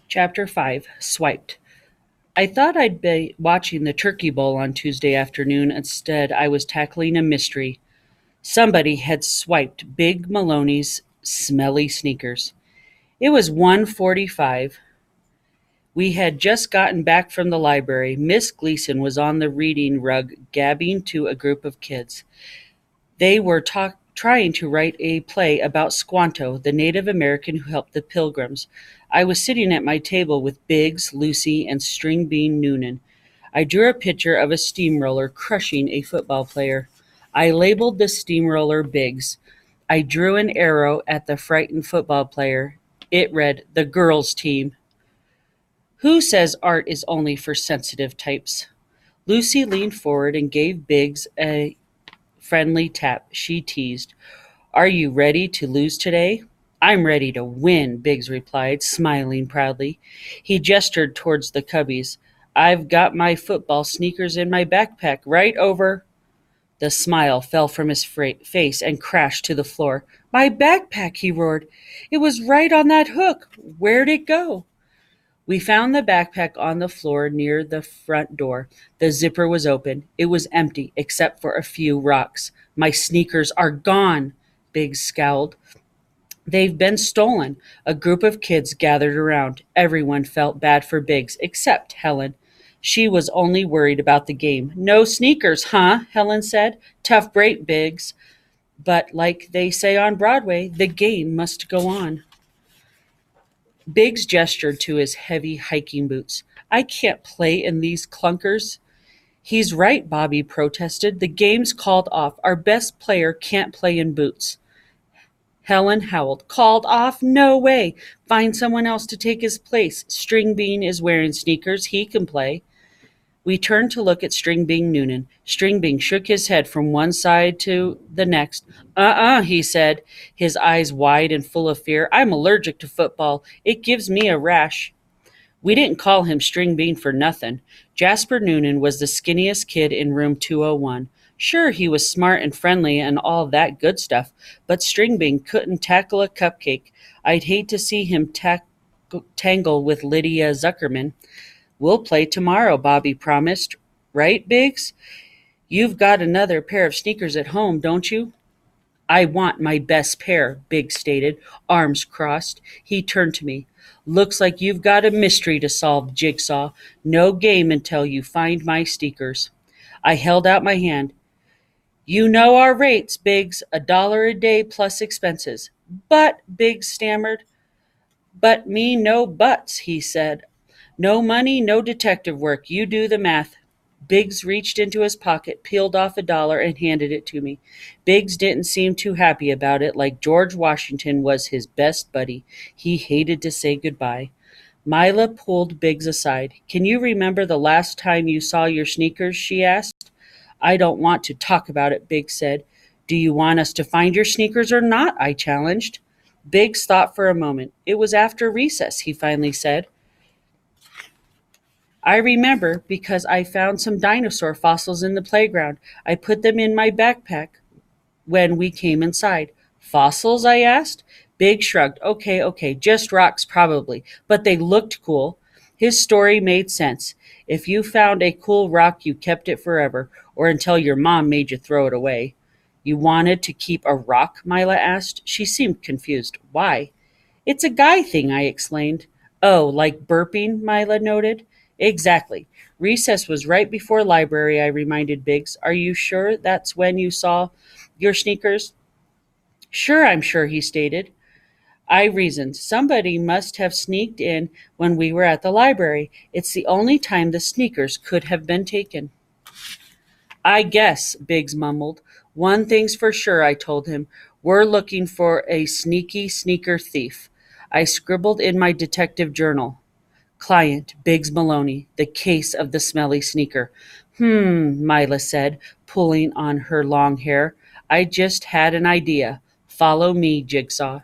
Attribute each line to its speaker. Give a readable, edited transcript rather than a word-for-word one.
Speaker 1: Chapter 5 Swiped. I thought I'd be watching the Turkey Bowl on Tuesday afternoon. Instead, I was tackling a mystery. Somebody had swiped Big Maloney's smelly sneakers. It was 1:45. We had just gotten back from the library. Miss Gleason was on the reading rug gabbing to a group of kids. They were trying to write a play about Squanto, the Native American who helped the Pilgrims. I was sitting at my table with Biggs, Lucy, and String Bean Noonan. I drew a picture of a steamroller crushing a football player. I labeled the steamroller Biggs. I drew an arrow at the frightened football player. It read, "The girls' team." Who says art is only for sensitive types? Lucy leaned forward and gave Biggs a friendly tap. She teased, "Are you ready to lose today?" "I'm ready to win," Biggs replied, smiling proudly. He gestured towards the cubbies. "I've got my football sneakers in my backpack right over." The smile fell from his face and crashed to the floor. "My backpack," he roared. "It was right on that hook. Where'd it go?" We found the backpack on the floor near the front door. The zipper was open. It was empty, except for a few rocks. "My sneakers are gone," Biggs scowled. "They've been stolen." A group of kids gathered around. Everyone felt bad for Biggs, except Helen. She was only worried about the game. "No sneakers, huh?" Helen said. "Tough break, Biggs. But like they say on Broadway, the game must go on." Biggs gestured to his heavy hiking boots. "I can't play in these clunkers." "He's right," Bobby protested. "The game's called off. Our best player can't play in boots." Helen howled. "Called off? No way. Find someone else to take his place. String Bean is wearing sneakers. He can play." We turned to look at String Bean Noonan. String Bean shook his head from one side to the next. He said, his eyes wide and full of fear. "I'm allergic to football. It gives me a rash." We didn't call him String Bean for nothing. Jasper Noonan was the skinniest kid in room 201. Sure, he was smart and friendly and all that good stuff, but String Bean couldn't tackle a cupcake. I'd hate to see him tangle with Lydia Zuckerman. "We'll play tomorrow," Bobby promised. "Right, Biggs? You've got another pair of sneakers at home, don't you?" "I want my best pair," Biggs stated, arms crossed. He turned to me. "Looks like you've got a mystery to solve, Jigsaw. No game until you find my sneakers." I held out my hand. "You know our rates, Biggs. $1 a day plus expenses." "But," Biggs stammered. "But me no buts," he said. "No money, no detective work. You do the math." Biggs reached into his pocket, peeled off $1, and handed it to me. Biggs didn't seem too happy about it, like George Washington was his best buddy. He hated to say goodbye. Mila pulled Biggs aside. "Can you remember the last time you saw your sneakers?" she asked. "I don't want to talk about it," Biggs said. "Do you want us to find your sneakers or not?" I challenged. Biggs thought for a moment. "It was after recess," he finally said. "I remember because I found some dinosaur fossils in the playground. I put them in my backpack when we came inside." "Fossils?" I asked. Big shrugged. Okay, just rocks probably, but they looked cool." His story made sense. If you found a cool rock, you kept it forever, or until your mom made you throw it away. "You wanted to keep a rock?" Mila asked. She seemed confused. "Why?" "It's a guy thing," I explained. "Oh, like burping?" Mila noted. "Exactly. Recess was right before library," I reminded Biggs. "Are you sure that's when you saw your sneakers?" "Sure, I'm sure," he stated. I reasoned. "Somebody must have sneaked in when we were at the library. It's the only time the sneakers could have been taken." "I guess," Biggs mumbled. "One thing's for sure," I told him. "We're looking for a sneaky sneaker thief." I scribbled in my detective journal. "Client, Biggs Maloney, the case of the smelly sneaker." Mila said, pulling on her long hair. "I just had an idea. Follow me, Jigsaw."